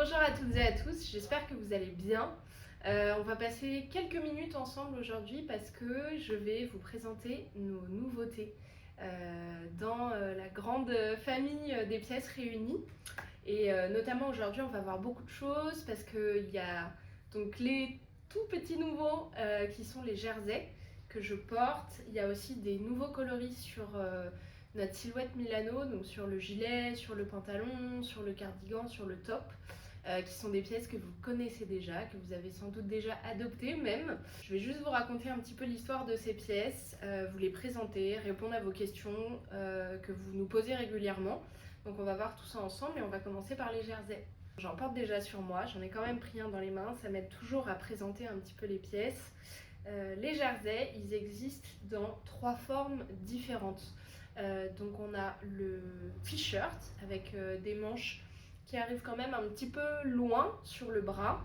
Bonjour à toutes et à tous, j'espère que vous allez bien. On va passer quelques minutes ensemble aujourd'hui parce que je vais vous présenter nos nouveautés dans la grande famille des pièces réunies. Et notamment aujourd'hui, on va voir beaucoup de choses parce qu'il y a donc les tout petits nouveaux qui sont les jerseys que je porte. Il y a aussi des nouveaux coloris sur notre silhouette Milano, donc sur le gilet, sur le pantalon, sur le cardigan, sur le top. Qui sont des pièces que vous connaissez déjà, que vous avez sans doute déjà adoptées même. Je vais juste vous raconter un petit peu l'histoire de ces pièces, vous les présenter, répondre à vos questions que vous nous posez régulièrement. Donc on va voir tout ça ensemble et on va commencer par les jerseys. J'en porte déjà sur moi, j'en ai quand même pris un dans les mains, ça m'aide toujours à présenter un petit peu les pièces. Les jerseys, ils existent dans 3 formes différentes. Donc on a le t-shirt avec des manches qui arrive quand même un petit peu loin sur le bras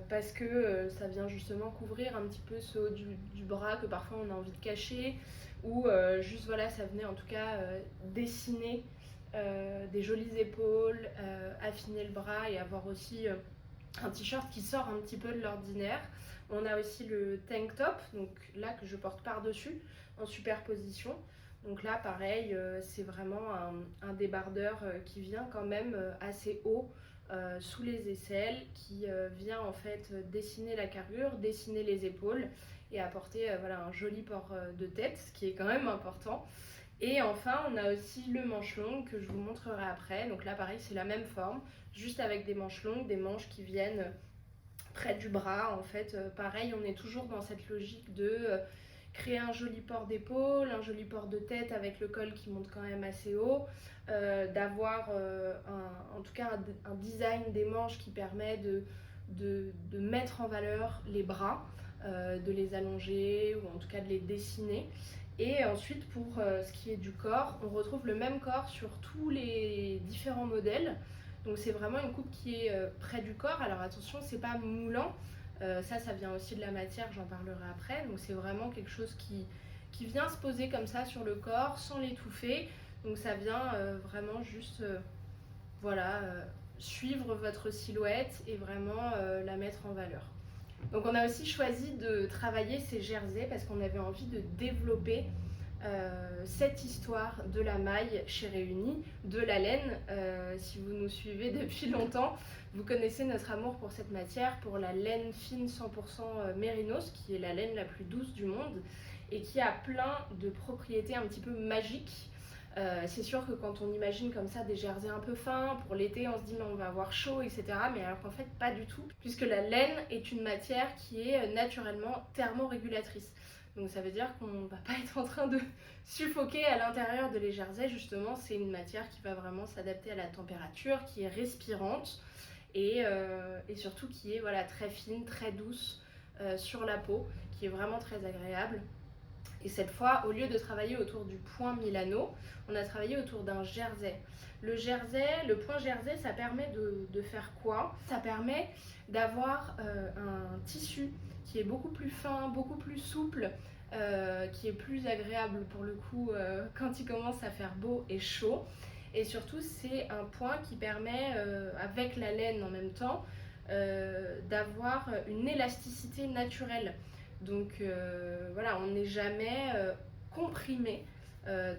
parce que ça vient justement couvrir un petit peu ce haut du bras que parfois on a envie de cacher ou juste voilà, ça venait en tout cas dessiner des jolies épaules, affiner le bras et avoir aussi un t-shirt qui sort un petit peu de l'ordinaire. On a aussi le tank top, donc là que je porte par-dessus en superposition. Donc là, pareil, c'est vraiment un débardeur qui vient quand même assez haut sous les aisselles, qui vient en fait dessiner la carrure, dessiner les épaules et apporter voilà, un joli port de tête, ce qui est quand même important. Et enfin, on a aussi le manche longue que je vous montrerai après. Donc là, pareil, c'est la même forme, juste avec des manches longues, des manches qui viennent près du bras. En fait, pareil, on est toujours dans cette logique de créer un joli port d'épaule, un joli port de tête avec le col qui monte quand même assez haut, d'avoir en tout cas un design des manches qui permet de mettre en valeur les bras, de les allonger ou en tout cas de les dessiner. Et ensuite pour ce qui est du corps, on retrouve le même corps sur tous les différents modèles. Donc c'est vraiment une coupe qui est près du corps. Alors attention, c'est pas moulant. Ça vient aussi de la matière, j'en parlerai après. Donc c'est vraiment quelque chose qui vient se poser comme ça sur le corps sans l'étouffer. Donc ça vient vraiment juste voilà, suivre votre silhouette et vraiment la mettre en valeur. Donc on a aussi choisi de travailler ces jerseys parce qu'on avait envie de développer cette histoire de la maille chez Réunis, de la laine. Si vous nous suivez depuis longtemps, vous connaissez notre amour pour cette matière, pour la laine fine 100% mérinos, qui est la laine la plus douce du monde et qui a plein de propriétés un petit peu magiques. C'est sûr que quand on imagine comme ça des jerseys un peu fins, pour l'été on se dit mais on va avoir chaud, etc. Mais alors qu'en fait pas du tout, puisque la laine est une matière qui est naturellement thermorégulatrice. Donc ça veut dire qu'on ne va pas être en train de suffoquer à l'intérieur de les jerseys. Justement, c'est une matière qui va vraiment s'adapter à la température, qui est respirante et surtout qui est voilà, très fine, très douce sur la peau, qui est vraiment très agréable. Et cette fois, au lieu de travailler autour du point Milano, on a travaillé autour d'un jersey. Le jersey, le point jersey, ça permet de faire quoi? Ça permet d'avoir un tissu qui est beaucoup plus fin, beaucoup plus souple, qui est plus agréable pour le coup quand il commence à faire beau et chaud. Et surtout, c'est un point qui permet, avec la laine en même temps, d'avoir une élasticité naturelle. Donc voilà, on n'est jamais comprimé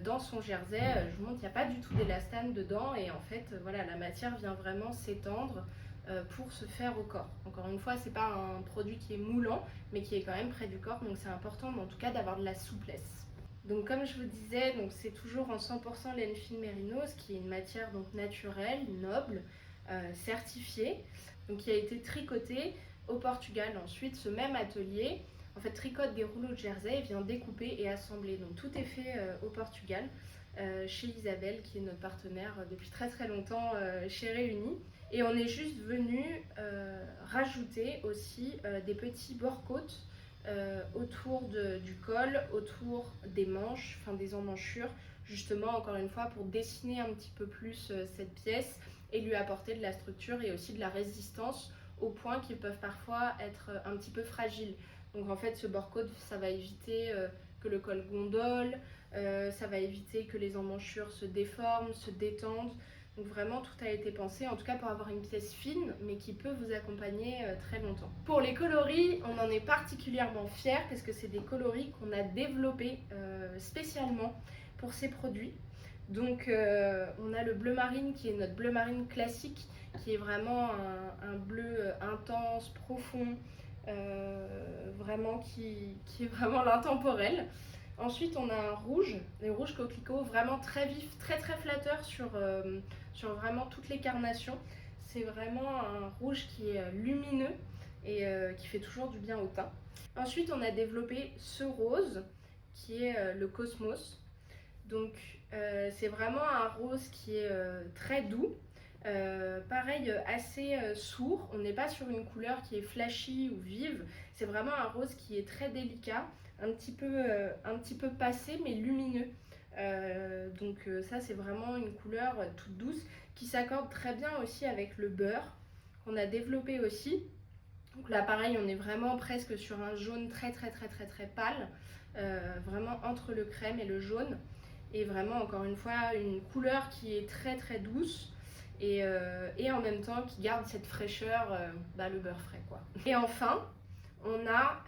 dans son jersey. Je vous montre, il n'y a pas du tout d'élastane dedans et en fait, voilà, la matière vient vraiment s'étendre pour se faire au corps. Encore une fois, c'est pas un produit qui est moulant, mais qui est quand même près du corps, donc c'est important en tout cas d'avoir de la souplesse. Donc comme je vous disais, donc c'est toujours en 100% laine fine mérinos, qui est une matière donc naturelle, noble, certifiée, donc qui a été tricotée au Portugal. Ensuite, ce même atelier en fait tricote des rouleaux de jersey et vient découper et assembler. Donc tout est fait au Portugal, chez Isabelle, qui est notre partenaire depuis très très longtemps chez Réunis. Et on est juste venu rajouter aussi des petits bord-côtes autour du col, autour des manches, enfin des emmanchures, justement encore une fois pour dessiner un petit peu plus cette pièce et lui apporter de la structure et aussi de la résistance aux points qui peuvent parfois être un petit peu fragiles. Donc en fait ce bord-côte, ça va éviter que le col gondole, ça va éviter que les emmanchures se déforment, se détendent. Donc vraiment tout a été pensé, en tout cas pour avoir une pièce fine, mais qui peut vous accompagner très longtemps. Pour les coloris, on en est particulièrement fiers parce que c'est des coloris qu'on a développés spécialement pour ces produits. Donc on a le bleu marine qui est notre bleu marine classique, qui est vraiment un bleu intense, profond, vraiment qui est vraiment l'intemporel. Ensuite, on a un rouge, les rouges coquelicots, vraiment très vif, très flatteur sur vraiment toutes les carnations. C'est vraiment un rouge qui est lumineux et qui fait toujours du bien au teint. Ensuite, on a développé ce rose qui est le Cosmos. Donc, c'est vraiment un rose qui est très doux. Pareil, assez sourd. On n'est pas sur une couleur qui est flashy ou vive. C'est vraiment un rose qui est très délicat, un petit peu passé mais lumineux. Donc ça, c'est vraiment une couleur toute douce qui s'accorde très bien aussi avec le beurre qu'on a développé aussi. Donc là, pareil, on est vraiment presque sur un jaune très pâle, vraiment entre le crème et le jaune. Et vraiment, encore une fois, une couleur qui est très douce. Et en même temps qui garde cette fraîcheur, le beurre frais quoi. Et enfin, on a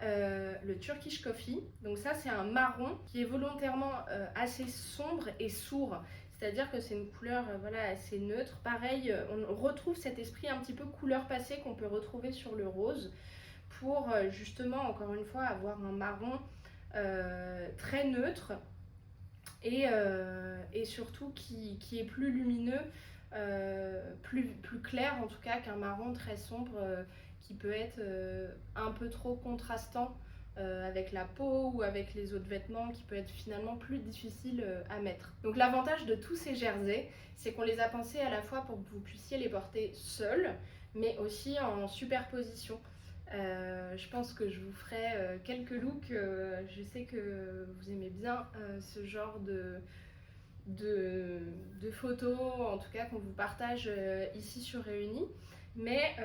le Turkish Coffee. Donc ça, c'est un marron qui est volontairement assez sombre et sourd. C'est-à-dire que c'est une couleur assez neutre. Pareil, on retrouve cet esprit un petit peu couleur passée qu'on peut retrouver sur le rose pour justement, encore une fois, avoir un marron très neutre et surtout qui est plus lumineux, plus clair en tout cas qu'un marron très sombre qui peut être un peu trop contrastant avec la peau ou avec les autres vêtements, qui peut être finalement plus difficile à mettre. Donc l'avantage de tous ces jerseys, c'est qu'on les a pensés à la fois pour que vous puissiez les porter seuls, mais aussi en superposition. Je pense que je vous ferai quelques looks. Je sais que vous aimez bien ce genre de photos, en tout cas qu'on vous partage ici sur Réunis. Mais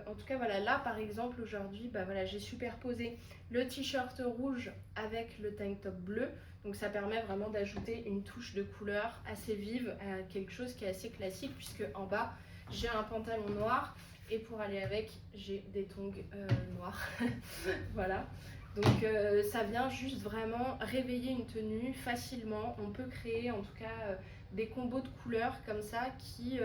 en tout cas voilà, là par exemple aujourd'hui j'ai superposé le t-shirt rouge avec le tank top bleu, donc ça permet vraiment d'ajouter une touche de couleur assez vive à quelque chose qui est assez classique, puisque en bas j'ai un pantalon noir et pour aller avec j'ai des tongs noirs. Voilà. Donc ça vient juste vraiment réveiller une tenue facilement. On peut créer en tout cas des combos de couleurs comme ça qui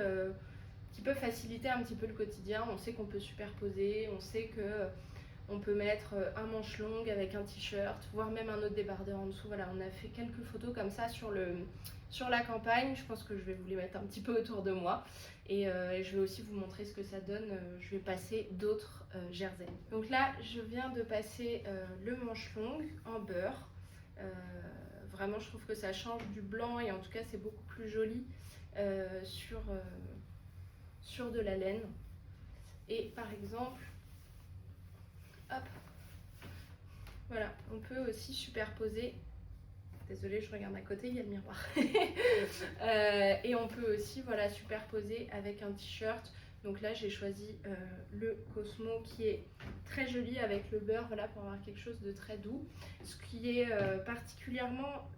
peuvent faciliter un petit peu le quotidien. On sait qu'on peut superposer, on sait que on peut mettre un manche longue avec un t-shirt, voire même un autre débardeur en dessous. Voilà, on a fait quelques photos comme ça sur la campagne. Je pense que je vais vous les mettre un petit peu autour de moi. Et je vais aussi vous montrer ce que ça donne. Je vais passer d'autres jerseys. Donc là, je viens de passer le manche longue en beurre. Vraiment, je trouve que ça change du blanc et en tout cas, c'est beaucoup plus joli sur de la laine. Et par exemple, hop, voilà, on peut aussi superposer. Désolée, je regarde à côté, il y a le miroir. Et on peut aussi superposer avec un t-shirt. Donc là, j'ai choisi le Cosmo qui est très joli avec le beurre, pour avoir quelque chose de très doux. Ce qui est particulièrement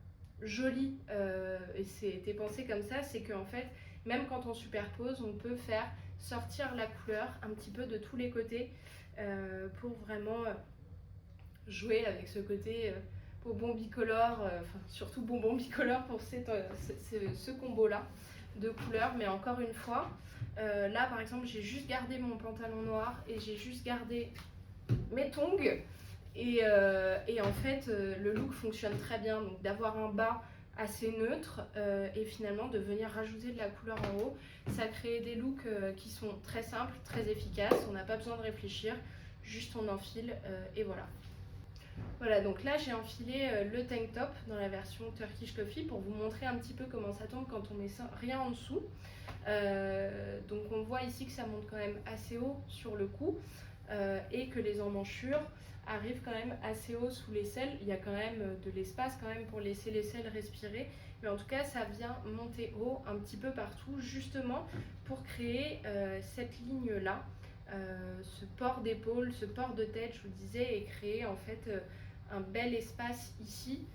joli, et c'était pensé comme ça, c'est qu'en fait, même quand on superpose, on peut faire sortir la couleur un petit peu de tous les côtés pour vraiment jouer avec ce côté bonbon bicolore, surtout bonbon bicolore pour ce combo là de couleurs. Mais encore une fois, là par exemple j'ai juste gardé mon pantalon noir et j'ai juste gardé mes tongs et en fait le look fonctionne très bien, donc d'avoir un bas assez neutre et finalement de venir rajouter de la couleur en haut, ça crée des looks qui sont très simples, très efficaces. On n'a pas besoin de réfléchir, juste on enfile et voilà. Voilà, donc là j'ai enfilé le tank top dans la version Turkish Coffee pour vous montrer un petit peu comment ça tombe quand on met rien en dessous. Donc on voit ici que ça monte quand même assez haut sur le cou et que les emmanchures arrivent quand même assez haut sous l'aisselle. Il y a quand même de l'espace quand même pour laisser l'aisselle respirer, mais en tout cas ça vient monter haut un petit peu partout, justement pour créer cette ligne là, ce port d'épaule, ce port de tête, je vous disais, et créer en fait un bel espace ici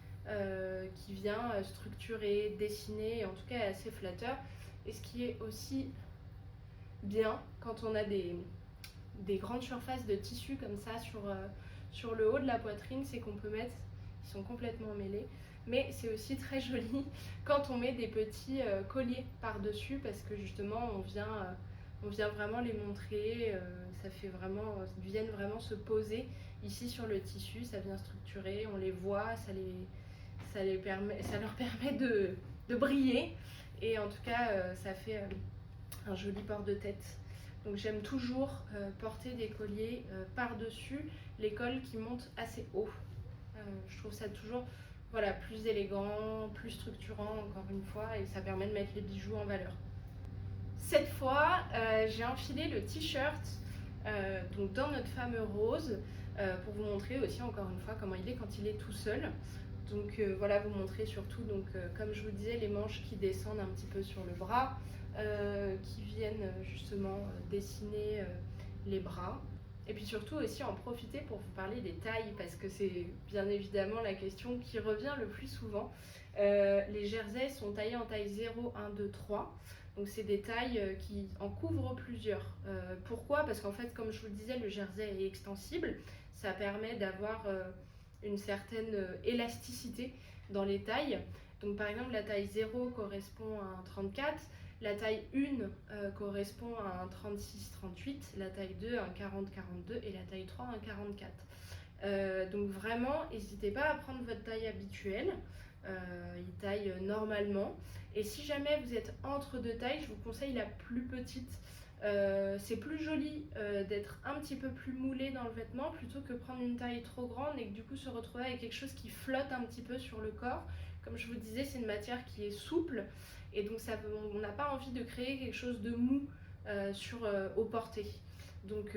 qui vient structurer, dessiner, et en tout cas assez flatteur. Et ce qui est aussi bien quand on a des grandes surfaces de tissu comme ça sur le haut de la poitrine, c'est qu'on peut mettre, ils sont complètement mêlés, mais c'est aussi très joli quand on met des petits colliers par-dessus parce que justement on vient vraiment les montrer, ça fait vraiment, viennent vraiment se poser ici sur le tissu, ça vient structurer, on les voit, ça leur permet de briller et en tout cas ça fait un joli port de tête. Donc j'aime toujours porter des colliers par-dessus les cols qui montent assez haut. Je trouve ça toujours plus élégant, plus structurant encore une fois et ça permet de mettre les bijoux en valeur. Cette fois, j'ai enfilé le t-shirt donc dans notre fameux rose pour vous montrer aussi encore une fois comment il est quand il est tout seul. Donc voilà, vous montrer surtout, comme je vous disais, les manches qui descendent un petit peu sur le bras, qui viennent justement dessiner les bras. Et puis surtout aussi en profiter pour vous parler des tailles, parce que c'est bien évidemment la question qui revient le plus souvent. Les jerseys sont taillés en taille 0, 1, 2, 3. Donc c'est des tailles qui en couvrent plusieurs. Pourquoi ? Parce qu'en fait, comme je vous le disais, le jersey est extensible. Ça permet d'avoir une certaine élasticité dans les tailles. Donc par exemple, la taille 0 correspond à un 34, la taille 1 correspond à un 36-38, la taille 2 à un 40-42 et la taille 3 à un 44. Donc vraiment, n'hésitez pas à prendre votre taille habituelle, il taille normalement. Et si jamais vous êtes entre deux tailles, je vous conseille la plus petite. C'est plus joli d'être un petit peu plus moulé dans le vêtement plutôt que prendre une taille trop grande et que du coup se retrouver avec quelque chose qui flotte un petit peu sur le corps. Comme je vous disais, c'est une matière qui est souple et donc on n'a pas envie de créer quelque chose de mou au porté. Donc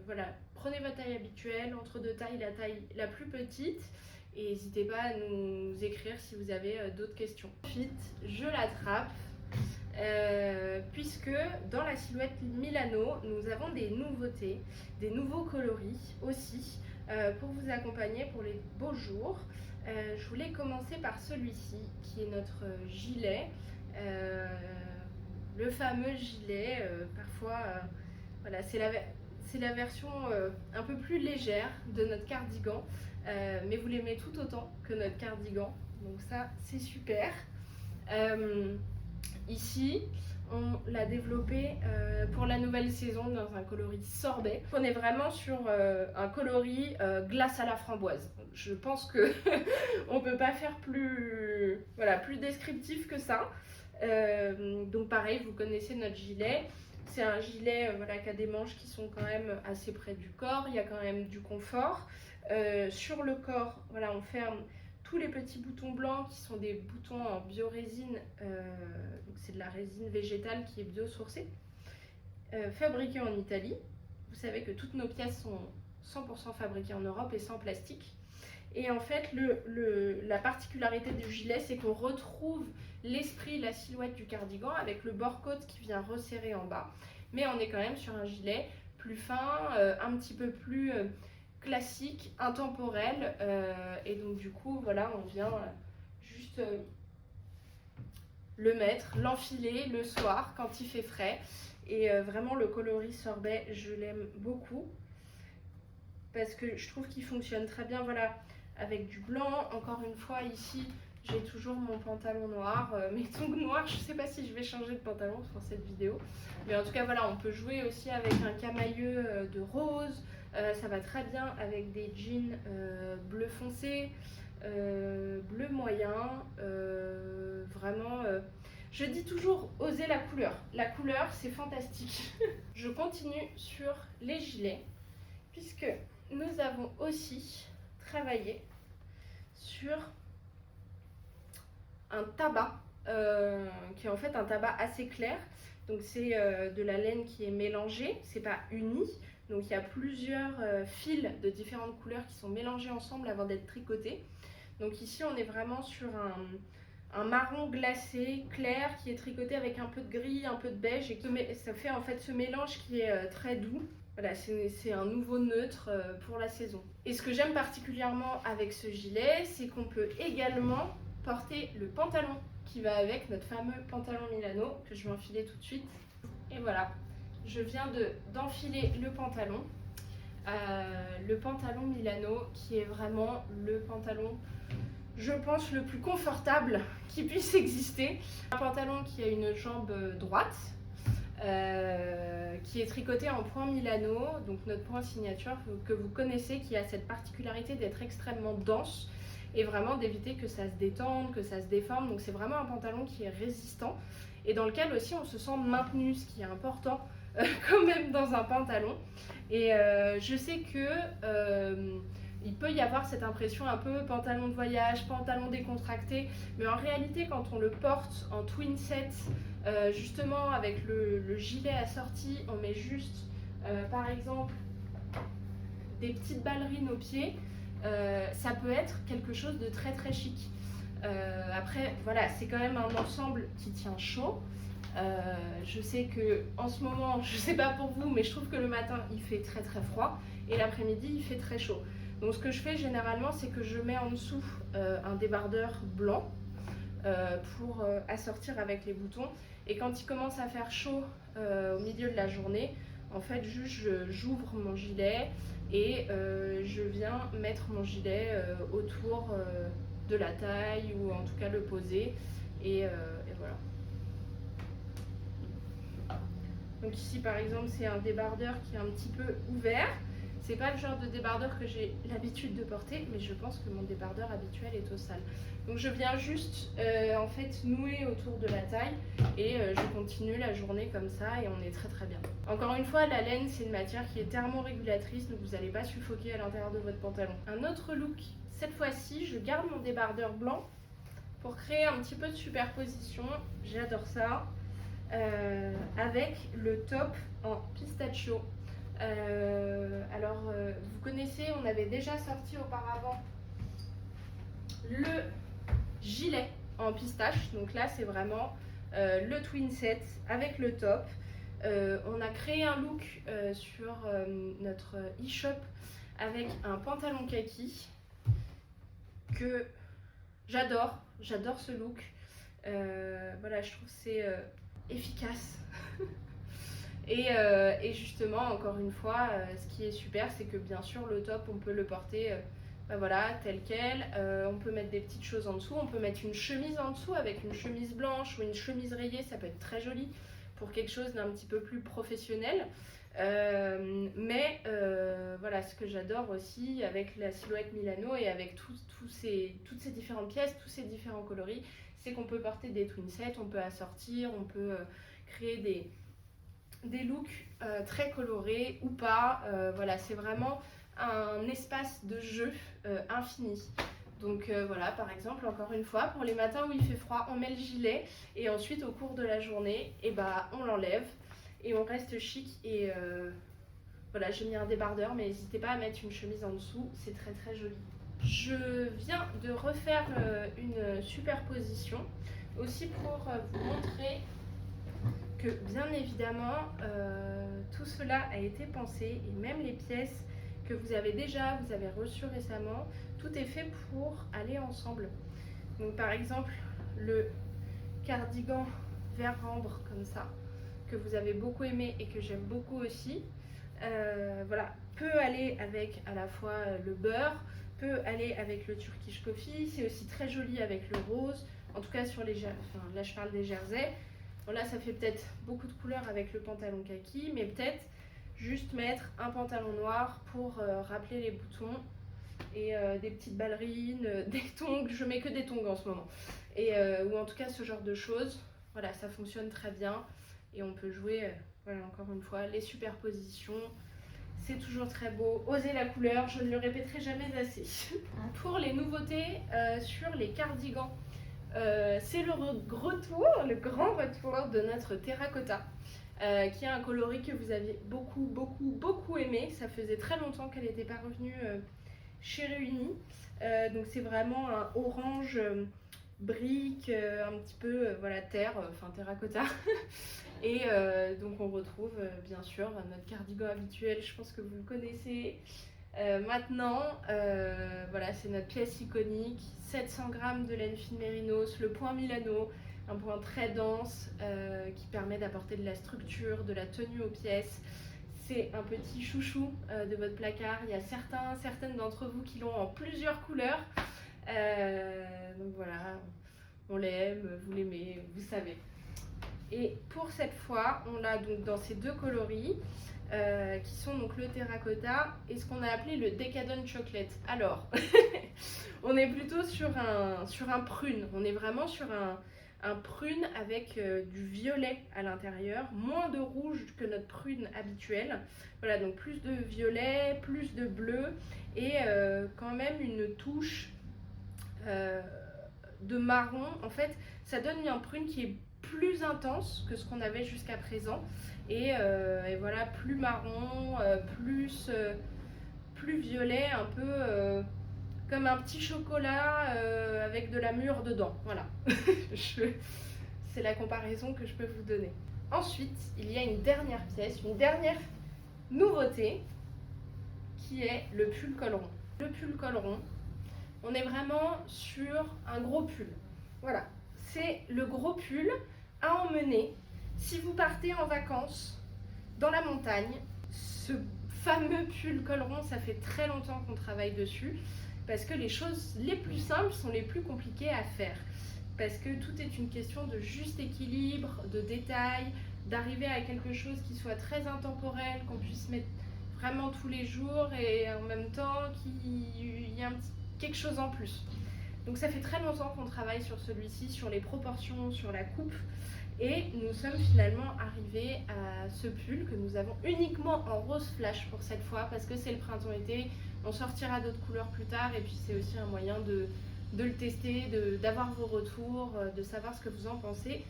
voilà, prenez votre taille habituelle, entre deux tailles, la taille la plus petite. Et n'hésitez pas à nous écrire si vous avez d'autres questions. Ensuite, je l'attrape. Puisque dans la silhouette Milano, nous avons des nouveautés, des nouveaux coloris aussi pour vous accompagner pour les beaux jours. Je voulais commencer par celui-ci qui est notre gilet, le fameux gilet. Parfois, voilà, c'est la version un peu plus légère de notre cardigan, mais vous l'aimez tout autant que notre cardigan, donc ça c'est super. Ici, on l'a développé pour la nouvelle saison dans un coloris sorbet. On est vraiment sur un coloris glace à la framboise. Je pense que on peut pas faire plus descriptif que ça. Donc pareil, vous connaissez notre gilet. C'est un gilet qui a des manches qui sont quand même assez près du corps. Il y a quand même du confort. Sur le corps, on ferme tous les petits boutons blancs qui sont des boutons en biorésine, donc c'est de la résine végétale qui est biosourcée, fabriquée en Italie. Vous savez que toutes nos pièces sont 100% fabriquées en Europe et sans plastique. Et en fait, la particularité du gilet, c'est qu'on retrouve l'esprit, la silhouette du cardigan avec le bord-côte qui vient resserrer en bas. Mais on est quand même sur un gilet plus fin, un petit peu plus classique, intemporel, et donc du coup on vient juste le mettre, l'enfiler le soir quand il fait frais. Et vraiment le coloris sorbet, je l'aime beaucoup parce que je trouve qu'il fonctionne très bien avec du blanc. Encore une fois, ici j'ai toujours mon pantalon noir, mes tongs noirs. Je sais pas si je vais changer de pantalon pour cette vidéo, mais en tout cas on peut jouer aussi avec un camailleux de rose. Ça va très bien avec des jeans bleu foncé, bleu moyen, vraiment. Je dis toujours oser la couleur. La couleur, c'est fantastique. Je continue sur les gilets, puisque nous avons aussi travaillé sur un tabac, qui est en fait un tabac assez clair. Donc c'est de la laine qui est mélangée, c'est pas uni. Donc il y a plusieurs fils de différentes couleurs qui sont mélangés ensemble avant d'être tricotés. Donc ici on est vraiment sur un marron glacé clair qui est tricoté avec un peu de gris, un peu de beige, et ça fait en fait ce mélange qui est très doux. Voilà, c'est un nouveau neutre pour la saison. Et ce que j'aime particulièrement avec ce gilet, c'est qu'on peut également porter le pantalon qui va avec notre fameux pantalon Milano que je vais enfiler tout de suite. Et voilà, je viens d'enfiler le pantalon. Le pantalon Milano qui est vraiment le pantalon, je pense, le plus confortable qui puisse exister. Un pantalon qui a une jambe droite, qui est tricoté en point Milano, donc notre point signature que vous connaissez, qui a cette particularité d'être extrêmement dense et vraiment d'éviter que ça se détende, que ça se déforme. Donc c'est vraiment un pantalon qui est résistant et dans lequel aussi on se sent maintenu, ce qui est important quand même dans un pantalon. Et je sais que il peut y avoir cette impression un peu pantalon de voyage, pantalon décontracté, mais en réalité quand on le porte en twin set, justement avec le gilet assorti, on met juste par exemple des petites ballerines aux pieds, ça peut être quelque chose de très très chic. Après voilà, c'est quand même un ensemble qui tient chaud. Je sais que en ce moment, je sais pas pour vous, mais je trouve que le matin il fait très très froid et l'après-midi il fait très chaud. Donc ce que je fais généralement, c'est que je mets en dessous un débardeur blanc pour assortir avec les boutons. Et quand il commence à faire chaud au milieu de la journée, en fait juste j'ouvre mon gilet et je viens mettre mon gilet autour de la taille, ou en tout cas le poser, et voilà. Donc ici par exemple c'est un débardeur qui est un petit peu ouvert. C'est pas le genre de débardeur que j'ai l'habitude de porter, mais je pense que mon débardeur habituel est au sale. Donc je viens juste en fait nouer autour de la taille et je continue la journée comme ça et on est très très bien. Encore une fois, la laine c'est une matière qui est thermorégulatrice, donc vous n'allez pas suffoquer à l'intérieur de votre pantalon. Un autre look, cette fois-ci je garde mon débardeur blanc pour créer un petit peu de superposition, j'adore ça. Avec le top en pistachio. Alors vous connaissez, on avait déjà sorti auparavant le gilet en pistache, donc là c'est vraiment le twin set avec le top. On a créé un look sur notre e-shop avec un pantalon kaki que j'adore ce look. Voilà, je trouve que c'est efficace. Et justement, encore une fois, ce qui est super, c'est que bien sûr le top on peut le porter voilà, tel quel. On peut mettre des petites choses en dessous, on peut mettre une chemise en dessous avec une chemise blanche ou une chemise rayée, ça peut être très joli pour quelque chose d'un petit peu plus professionnel. Mais voilà, ce que j'adore aussi avec la silhouette Milano et avec toutes ces différentes pièces, tous ces différents coloris, c'est qu'on peut porter des twin sets, on peut assortir, on peut créer des looks très colorés ou pas. Voilà, c'est vraiment un espace de jeu infini. Donc voilà, par exemple, encore une fois, pour les matins où il fait froid, on met le gilet et ensuite au cours de la journée, on l'enlève et on reste chic. Et voilà, j'ai mis un débardeur, mais n'hésitez pas à mettre une chemise en dessous, c'est très très joli. Je viens de refaire une superposition aussi pour vous montrer que bien évidemment tout cela a été pensé, et même les pièces que vous avez reçues récemment, tout est fait pour aller ensemble. Donc par exemple le cardigan vert ambre comme ça, que vous avez beaucoup aimé et que j'aime beaucoup aussi, voilà, peut aller avec à la fois le beurre, peut aller avec le Turkish Coffee, c'est aussi très joli avec le rose, en tout cas sur les là je parle des jerseys. Bon, là ça fait peut-être beaucoup de couleurs avec le pantalon kaki, mais peut-être juste mettre un pantalon noir pour rappeler les boutons, et des petites ballerines, des tongs, je mets que des tongs en ce moment, et ou en tout cas ce genre de choses. Voilà, ça fonctionne très bien et on peut jouer, voilà, encore une fois, les superpositions. C'est toujours très beau. Osez la couleur, je ne le répéterai jamais assez. Pour les nouveautés sur les cardigans, c'est le grand retour de notre terracotta, qui est un coloris que vous aviez beaucoup aimé. Ça faisait très longtemps qu'elle n'était pas revenue chez Réunis. Donc c'est vraiment un orange brique, un petit peu voilà, terre, enfin terracotta. Et donc on retrouve bien sûr notre cardigan habituel, je pense que vous le connaissez, Maintenant, voilà, c'est notre pièce iconique, 700 grammes de laine fine mérinos, le point Milano, un point très dense qui permet d'apporter de la structure, de la tenue aux pièces. C'est un petit chouchou de votre placard. Il y a certaines d'entre vous qui l'ont en plusieurs couleurs. Donc voilà, on l'aime, vous l'aimez, vous savez. Et pour cette fois, on l'a donc dans ces deux coloris qui sont donc le terracotta et ce qu'on a appelé le Decadent Chocolate. Alors, on est plutôt sur un prune. On est vraiment sur un prune avec du violet à l'intérieur, moins de rouge que notre prune habituelle. Voilà, donc plus de violet, plus de bleu et quand même une touche de marron. En fait, ça donne un prune qui est plus intense que ce qu'on avait jusqu'à présent et voilà, plus marron, plus violet, un peu comme un petit chocolat avec de la mûre dedans. Voilà, c'est la comparaison que je peux vous donner. Ensuite, il y a une dernière pièce, une dernière nouveauté qui est le pull col rond. Le pull col rond, on est vraiment sur un gros pull. Voilà, c'est le gros pull à emmener si vous partez en vacances dans la montagne. Ce fameux pull col rond, ça fait très longtemps qu'on travaille dessus parce que les choses les plus simples sont les plus compliquées à faire. Parce que tout est une question de juste équilibre, de détail, d'arriver à quelque chose qui soit très intemporel, qu'on puisse mettre vraiment tous les jours et en même temps qu'il y ait quelque chose en plus. Donc ça fait très longtemps qu'on travaille sur celui-ci, sur les proportions, sur la coupe. Et nous sommes finalement arrivés à ce pull que nous avons uniquement en rose flash pour cette fois parce que c'est le printemps-été. On sortira d'autres couleurs plus tard et puis c'est aussi un moyen de le tester, d'avoir vos retours, de savoir ce que vous en pensez.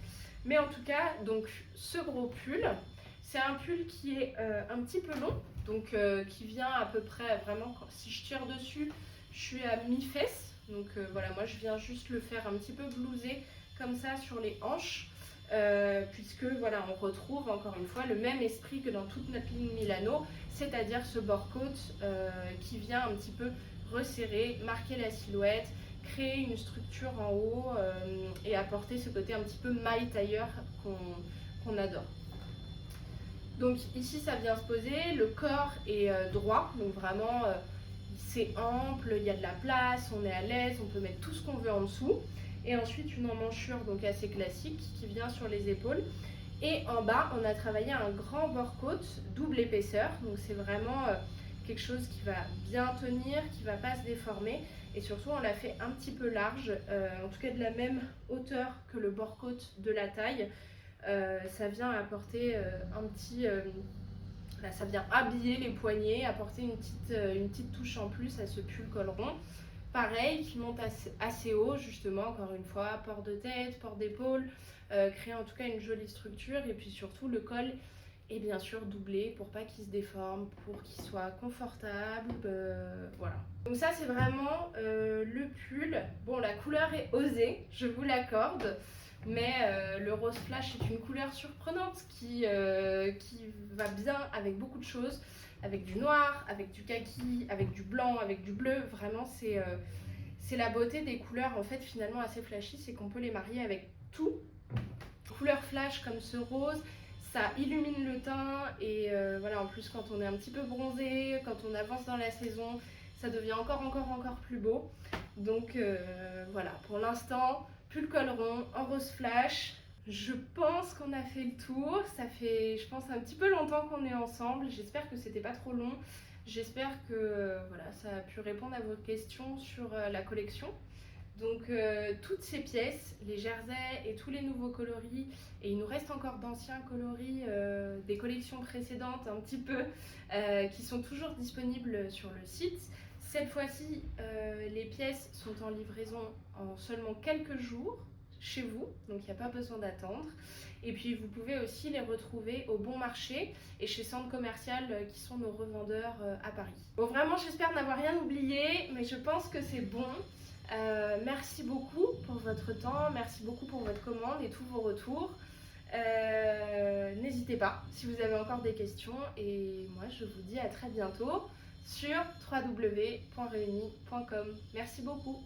Mais en tout cas, donc ce gros pull, c'est un pull qui est un petit peu long, donc qui vient à peu près, vraiment, si je tire dessus, je suis à mi-fesse. Donc voilà, moi je viens juste le faire un petit peu blousé comme ça sur les hanches. Puisque voilà, on retrouve encore une fois le même esprit que dans toute notre ligne Milano, c'est-à-dire ce bord côte qui vient un petit peu resserrer, marquer la silhouette, créer une structure en haut et apporter ce côté un petit peu maille tailleur qu'on adore. Donc ici ça vient se poser, le corps est droit, donc vraiment c'est ample, il y a de la place, on est à l'aise, on peut mettre tout ce qu'on veut en dessous. Et ensuite une emmanchure donc assez classique qui vient sur les épaules. Et en bas, on a travaillé un grand bord côte, double épaisseur. Donc c'est vraiment quelque chose qui va bien tenir, qui ne va pas se déformer. Et surtout, on l'a fait un petit peu large, en tout cas de la même hauteur que le bord côte de la taille. Ça vient apporter un petit... là, ça vient habiller les poignets, apporter une petite touche en plus à ce pull col rond. Pareil, qui monte assez haut, justement, encore une fois, port de tête, port d'épaule, créer en tout cas une jolie structure. Et puis surtout, le col est bien sûr doublé pour pas qu'il se déforme, pour qu'il soit confortable. Voilà. Donc ça, c'est vraiment le pull. Bon, la couleur est osée, je vous l'accorde. Mais le rose flash est une couleur surprenante qui va bien avec beaucoup de choses. Avec du noir, avec du kaki, avec du blanc, avec du bleu. Vraiment, c'est la beauté des couleurs en fait finalement assez flashy, c'est qu'on peut les marier avec tout. Couleur flash comme ce rose, ça illumine le teint et voilà, en plus quand on est un petit peu bronzé, quand on avance dans la saison, ça devient encore plus beau. Donc voilà, pour l'instant, pull col rond en rose flash. Je pense qu'on a fait le tour. Ça fait, je pense, un petit peu longtemps qu'on est ensemble. J'espère que c'était pas trop long. J'espère que voilà, ça a pu répondre à vos questions sur la collection. Donc toutes ces pièces, les jerseys et tous les nouveaux coloris, et il nous reste encore d'anciens coloris des collections précédentes un petit peu, qui sont toujours disponibles sur le site. Cette fois-ci, les pièces sont en livraison en seulement quelques jours chez vous, donc il n'y a pas besoin d'attendre. Et puis vous pouvez aussi les retrouver au Bon Marché et chez Centre Commercial qui sont nos revendeurs à Paris. Bon, vraiment j'espère n'avoir rien oublié, mais je pense que c'est bon. Merci beaucoup pour votre temps, merci beaucoup pour votre commande et tous vos retours. N'hésitez pas si vous avez encore des questions et moi je vous dis à très bientôt. sur www.reuni.com. Merci beaucoup.